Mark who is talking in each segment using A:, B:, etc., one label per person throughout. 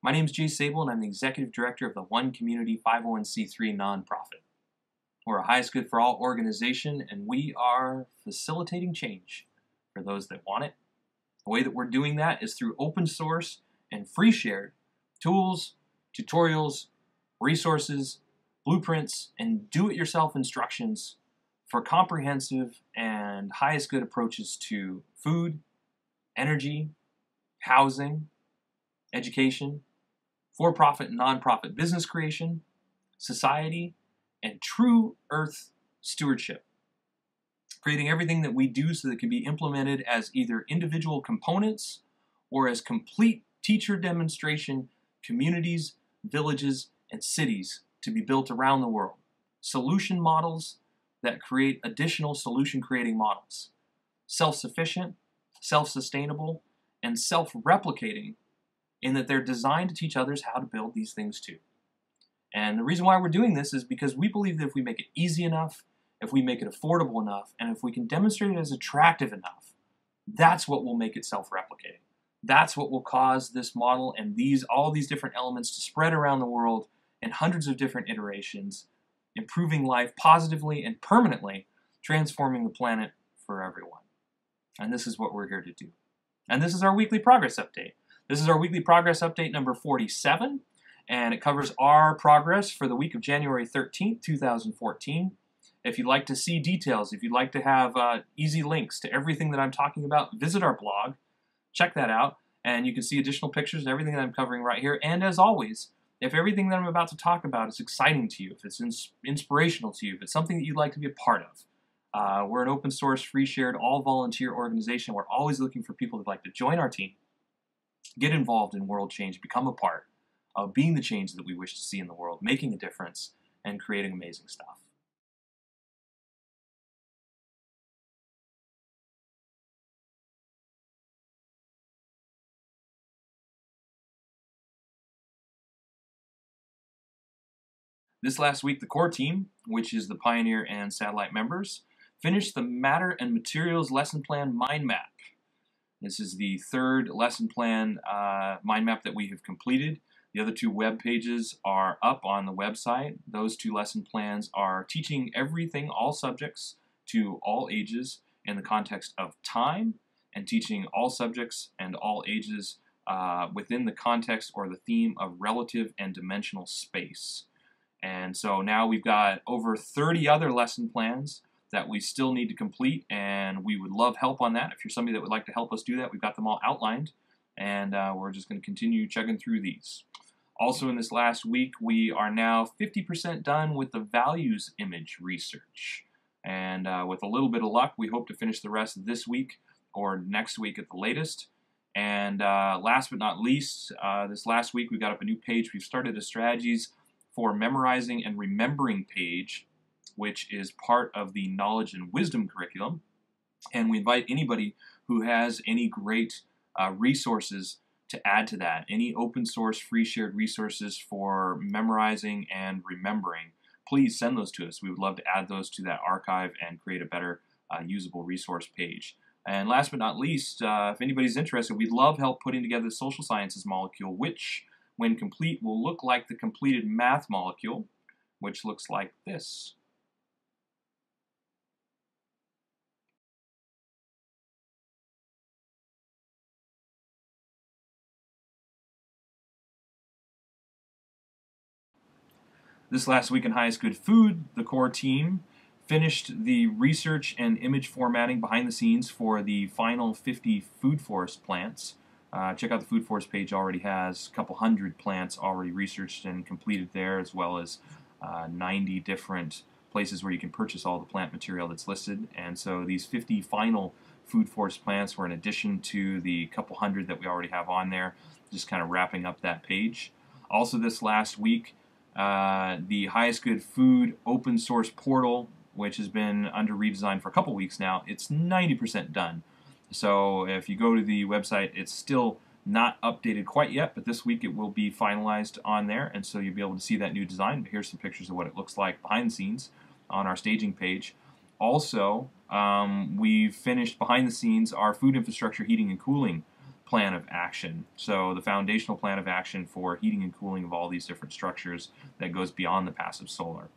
A: My name is Jay Sable, and I'm the Executive Director of the One Community 501c3 nonprofit. We're a highest good for all organization, and we are facilitating change for those that want it. The way that we're doing that is through open source and free shared tools, tutorials, resources, blueprints, and do-it-yourself instructions for comprehensive and highest good approaches to food, energy, housing, education, for-profit and non-profit business creation, society, and true earth stewardship. Creating everything that we do so that it can be implemented as either individual components or as complete teacher demonstration communities, villages, and cities to be built around the world. Solution models that create additional solution creating models. Self-sufficient, self-sustainable, and self-replicating in that they're designed to teach others how to build these things too. And the reason why we're doing this is because we believe that if we make it easy enough, if we make it affordable enough, and if we can demonstrate it as attractive enough, that's what will make it self-replicating. That's what will cause this model and all these different elements to spread around the world in hundreds of different iterations, improving life positively and permanently, transforming the planet for everyone. And this is what we're here to do. And this is our weekly progress update. This is our weekly progress update number 47, and it covers our progress for the week of January 13th, 2014. If you'd like to see details, if you'd like to have easy links to everything that I'm talking about, visit our blog, check that out, and you can see additional pictures and everything that I'm covering right here. And as always, if everything that I'm about to talk about is exciting to you, if it's inspirational to you, if it's something that you'd like to be a part of, we're an open source, free shared, all volunteer organization. We're always looking for people who'd like to join our team, get involved in world change, become a part of being the change that we wish to see in the world, making a difference, and creating amazing stuff. This last week, the core team, which is the Pioneer and Satellite members, finished the Matter and Materials Lesson Plan mind map. This is the third lesson plan mind map that we have completed. The other two web pages are up on the website. Those two lesson plans are teaching everything, all subjects, to all ages in the context of time, and teaching all subjects and all ages within the context or the theme of relative and dimensional space. And so now we've got over 30 other lesson plans that we still need to complete, and we would love help on that. If you're somebody that would like to help us do that, we've got them all outlined, and we're just going to continue chugging through these. Also in this last week, we are now 50% done with the values image research. And with a little bit of luck, we hope to finish the rest this week or next week at the latest. And last but not least, this last week we got up a new page. We've started a strategies for memorizing and remembering page, which is part of the knowledge and wisdom curriculum. And we invite anybody who has any great resources to add to that, any open source free shared resources for memorizing and remembering. Please send those to us. We would love to add those to that archive and create a better usable resource page. And last but not least, if anybody's interested, we'd love help putting together the social sciences molecule, which when complete will look like the completed math molecule, which looks like this. This last week in Highest Good Food, the core team finished the research and image formatting behind the scenes for the final 50 food forest plants. Check out the food forest page, already has a couple hundred plants already researched and completed there, as well as 90 different places where you can purchase all the plant material that's listed. And so these 50 final food forest plants were in addition to the couple hundred that we already have on there, just kind of wrapping up that page. Also this last week, the Highest Good Food open source portal, which has been under redesign for a couple weeks now, it's 90% done. So if you go to the website, it's still not updated quite yet, but this week it will be finalized on there, and so you'll be able to see that new design. But here's some pictures of what it looks like behind the scenes on our staging page. Also, we've finished behind the scenes our food infrastructure heating and cooling plan of action. So the foundational plan of action for heating and cooling of all these different structures that goes beyond the passive solar.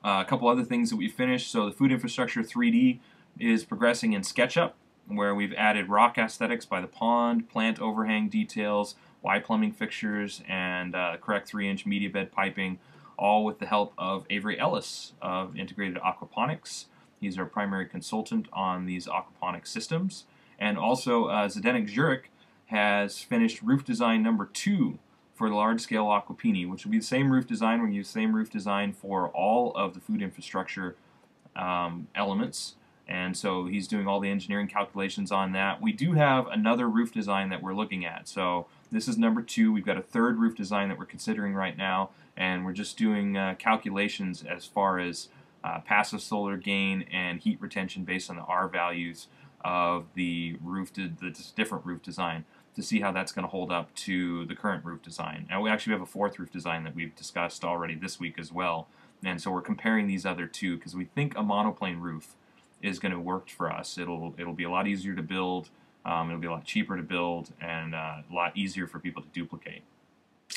A: A couple other things that we finished. So the food infrastructure 3D is progressing in SketchUp, where we've added rock aesthetics by the pond, plant overhang details, Y plumbing fixtures, and correct 3-inch media bed piping, all with the help of Avery Ellis of Integrated Aquaponics. He's our primary consultant on these aquaponics systems. And also Zdenek Jurik has finished roof design number 2 for the large-scale Aquapini, which will be the same roof design. We're going to use the same roof design for all of the food infrastructure elements. And so he's doing all the engineering calculations on that. We do have another roof design that we're looking at. So this is number 2. We've got a third roof design that we're considering right now, and we're just doing calculations as far as passive solar gain and heat retention based on the R values of the different roof design to see how that's going to hold up to the current roof design. Now we actually have a fourth roof design that we've discussed already this week as well, and so we're comparing these other two because we think a monoplane roof is going to work for us. It'll be a lot easier to build, it'll be a lot cheaper to build, and a lot easier for people to duplicate.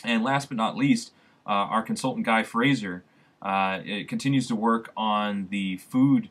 A: And last but not least, our consultant Guy Fraser continues to work on the food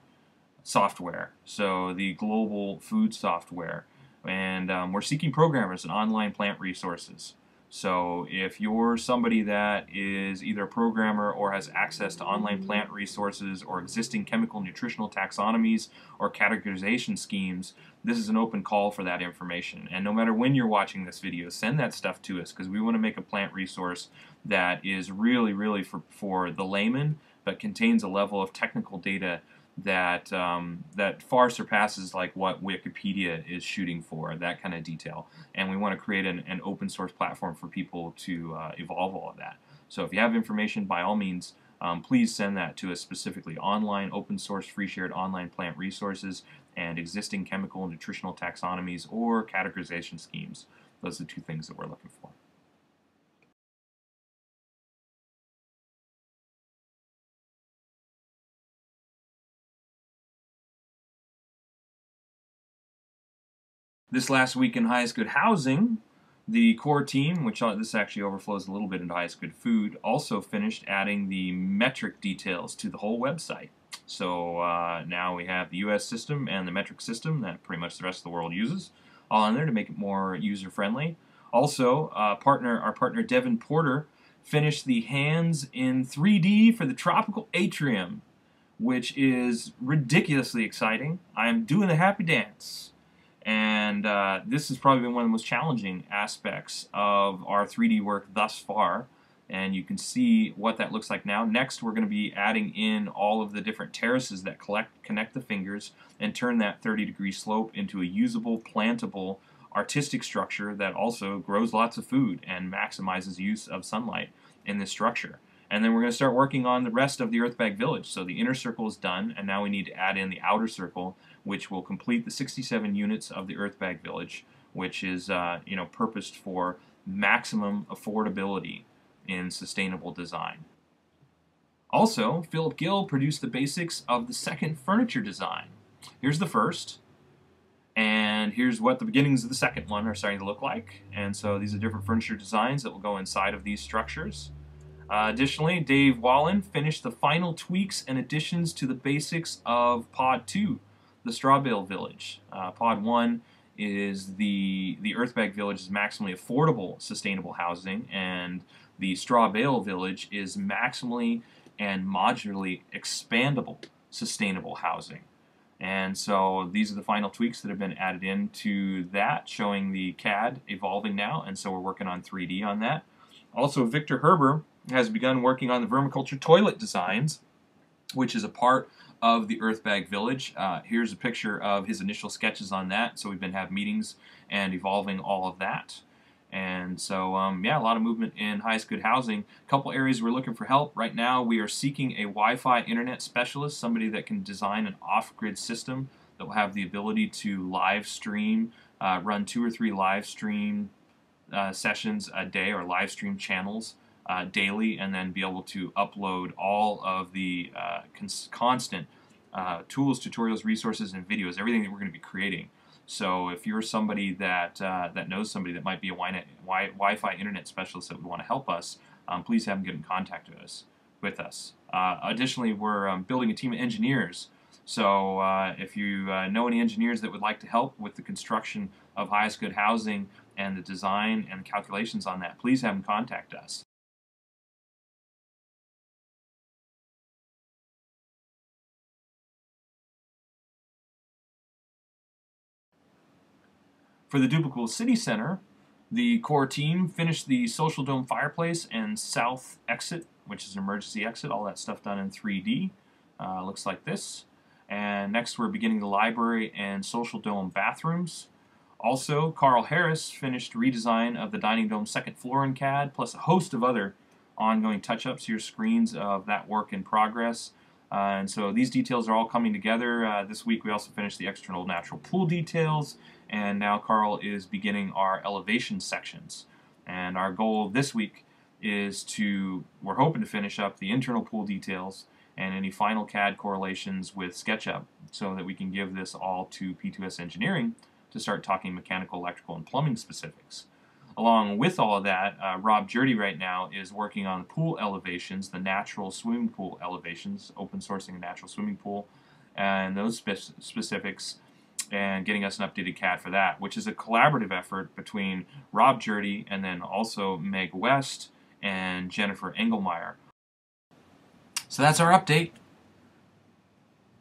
A: software, so the global food software. And we're seeking programmers and online plant resources. So if you're somebody that is either a programmer or has access to online plant resources or existing chemical nutritional taxonomies or categorization schemes, this is an open call for that information. And no matter when you're watching this video, send that stuff to us because we want to make a plant resource that is really for the layman, but contains a level of technical data that that far surpasses like what Wikipedia is shooting for, that kind of detail. And we want to create an open source platform for people to evolve all of that. So if you have information, by all means, please send that to us specifically. Online, open source, free shared online plant resources and existing chemical and nutritional taxonomies or categorization schemes. Those are the two things that we're looking for. This last week in Highest Good Housing, the core team, which this actually overflows a little bit into Highest Good Food, also finished adding the metric details to the whole website. So now we have the US system and the metric system that pretty much the rest of the world uses, all on there to make it more user-friendly. Also, our partner Devin Porter finished the hands in 3D for the tropical atrium, which is ridiculously exciting. I am doing the happy dance. And this has probably been one of the most challenging aspects of our 3D work thus far. And you can see what that looks like now. Next, we're going to be adding in all of the different terraces that connect the fingers and turn that 30-degree slope into a usable, plantable, artistic structure that also grows lots of food and maximizes use of sunlight in this structure. And then we're going to start working on the rest of the earth bag village. So the inner circle is done, and now we need to add in the outer circle, which will complete the 67 units of the earth bag village, which is purposed for maximum affordability in sustainable design. Also, Philip Gill produced the basics of the second furniture design. Here's the first, and here's what the beginnings of the second one are starting to look like. And so these are different furniture designs that will go inside of these structures. Additionally, Dave Wallen finished the final tweaks and additions to the basics of Pod 2, the straw bale village. Pod 1 is the earth bag village is maximally affordable sustainable housing, and the straw bale village is maximally and modularly expandable sustainable housing. And so these are the final tweaks that have been added into that, showing the CAD evolving now, and so we're working on 3D on that. Also, Victor Herber has begun working on the vermiculture toilet designs, which is a part of the earth bag village. Here's a picture of his initial sketches on that. So we've been having meetings and evolving all of that. And so, yeah, a lot of movement in Highest Good Housing. A couple areas we're looking for help. Right now, we are seeking a Wi-Fi internet specialist, somebody that can design an off-grid system that will have the ability to live stream, run 2 or 3 live stream sessions a day or live stream channels daily, and then be able to upload all of the constant tools, tutorials, resources, and videos, everything that we're going to be creating So if you're somebody that that knows somebody that might be a Wi-Fi internet specialist that would want to help us, please have them get in contact with us. Additionally, we're building a team of engineers. So if you know any engineers that would like to help with the construction of highest good housing and the design and the calculations on that, please have them contact us. For the Duplicable City Center, the core team finished the social dome fireplace and south exit, which is an emergency exit, all that stuff done in 3D. Looks like this. And next we're beginning the library and social dome bathrooms. Also, Carl Harris finished redesign of the dining dome second floor in CAD, plus a host of other ongoing touch-ups. Here's screens of that work in progress. And so these details are all coming together. This week we also finished the external natural pool details, and now Carl is beginning our elevation sections. And our goal this week is we're hoping to finish up the internal pool details and any final CAD correlations with SketchUp so that we can give this all to P2S Engineering to start talking mechanical, electrical, and plumbing specifics. Along with all of that, Rob Jurdy right now is working on pool elevations, the natural swimming pool elevations, open sourcing a natural swimming pool, and those specifics, and getting us an updated CAD for that, which is a collaborative effort between Rob Jurdy and then also Meg West and Jennifer Engelmeyer. So that's our update.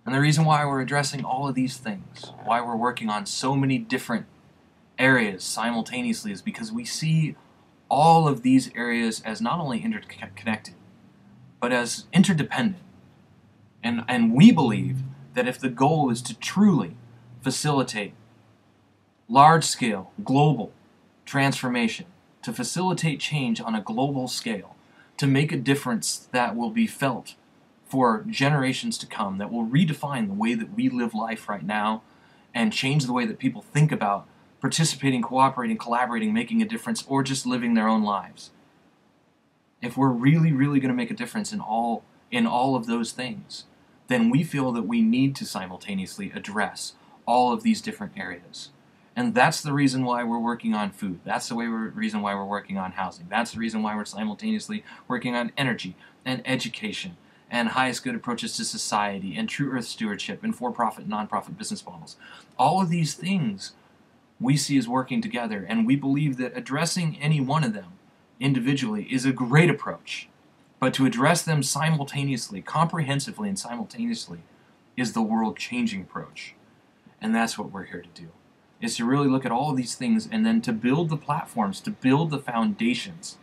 A: And the reason why we're addressing all of these things, why we're working on so many different areas simultaneously, is because we see all of these areas as not only interconnected, but as interdependent. And we believe that if the goal is to truly facilitate large-scale, global transformation, to facilitate change on a global scale, to make a difference that will be felt for generations to come, that will redefine the way that we live life right now and change the way that people think about participating, cooperating, collaborating, making a difference, or just living their own lives. If we're really, really going to make a difference in all of those things, then we feel that we need to simultaneously address all of these different areas. And that's the reason why we're working on food. That's the reason why we're working on housing. That's the reason why we're simultaneously working on energy and education and highest good approaches to society and true earth stewardship and for-profit and non-profit business models. All of these things we see as working together, and we believe that addressing any one of them individually is a great approach. But to address them simultaneously, comprehensively and simultaneously, is the world-changing approach. And that's what we're here to do, is to really look at all of these things and then to build the platforms, to build the foundations,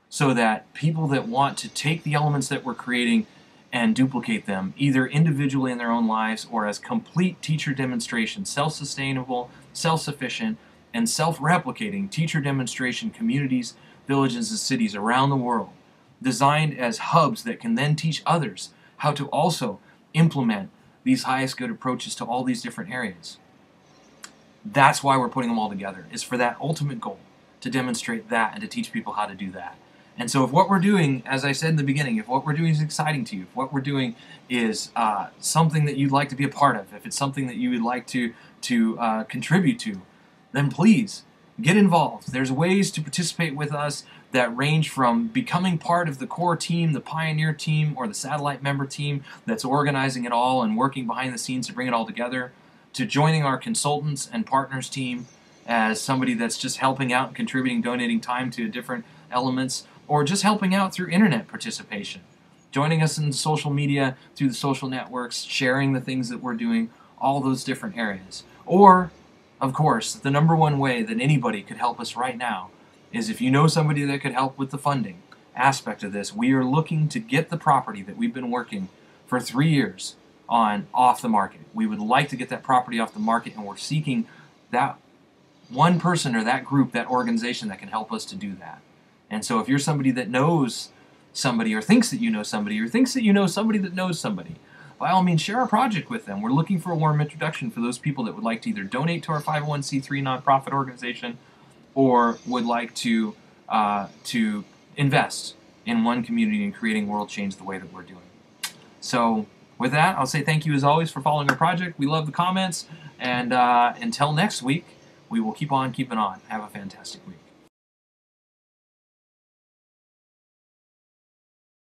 A: so that people that want to take the elements that we're creating and duplicate them, either individually in their own lives or as complete teacher demonstration, self-sustainable, self-sufficient, and self-replicating teacher demonstration communities, villages, and cities around the world, designed as hubs that can then teach others how to also implement these highest good approaches to all these different areas. That's why we're putting them all together, is for that ultimate goal, to demonstrate that and to teach people how to do that. And so if what we're doing, as I said in the beginning, if what we're doing is exciting to you, if what we're doing is something that you'd like to be a part of, if it's something that you would like to contribute to, then please get involved. There's ways to participate with us that range from becoming part of the core team, the pioneer team, or the satellite member team that's organizing it all and working behind the scenes to bring it all together, to joining our consultants and partners team as somebody that's just helping out and contributing, donating time to different elements, or just helping out through internet participation, joining us in social media, through the social networks, sharing the things that we're doing, all those different areas. Or, of course, the number one way that anybody could help us right now is if you know somebody that could help with the funding aspect of this. We are looking to get the property that we've been working for 3 years on off the market. We would like to get that property off the market, and we're seeking that one person or that group, that organization that can help us to do that. And so if you're somebody that knows somebody, or thinks that you know somebody, or thinks that you know somebody that knows somebody, by all means, share our project with them. We're looking for a warm introduction for those people that would like to either donate to our 501c3 nonprofit organization or would like to invest in one community and creating world change the way that we're doing. So With that, I'll say thank you as always for following our project. We love the comments, and until next week, we will keep on keeping on. Have a fantastic week.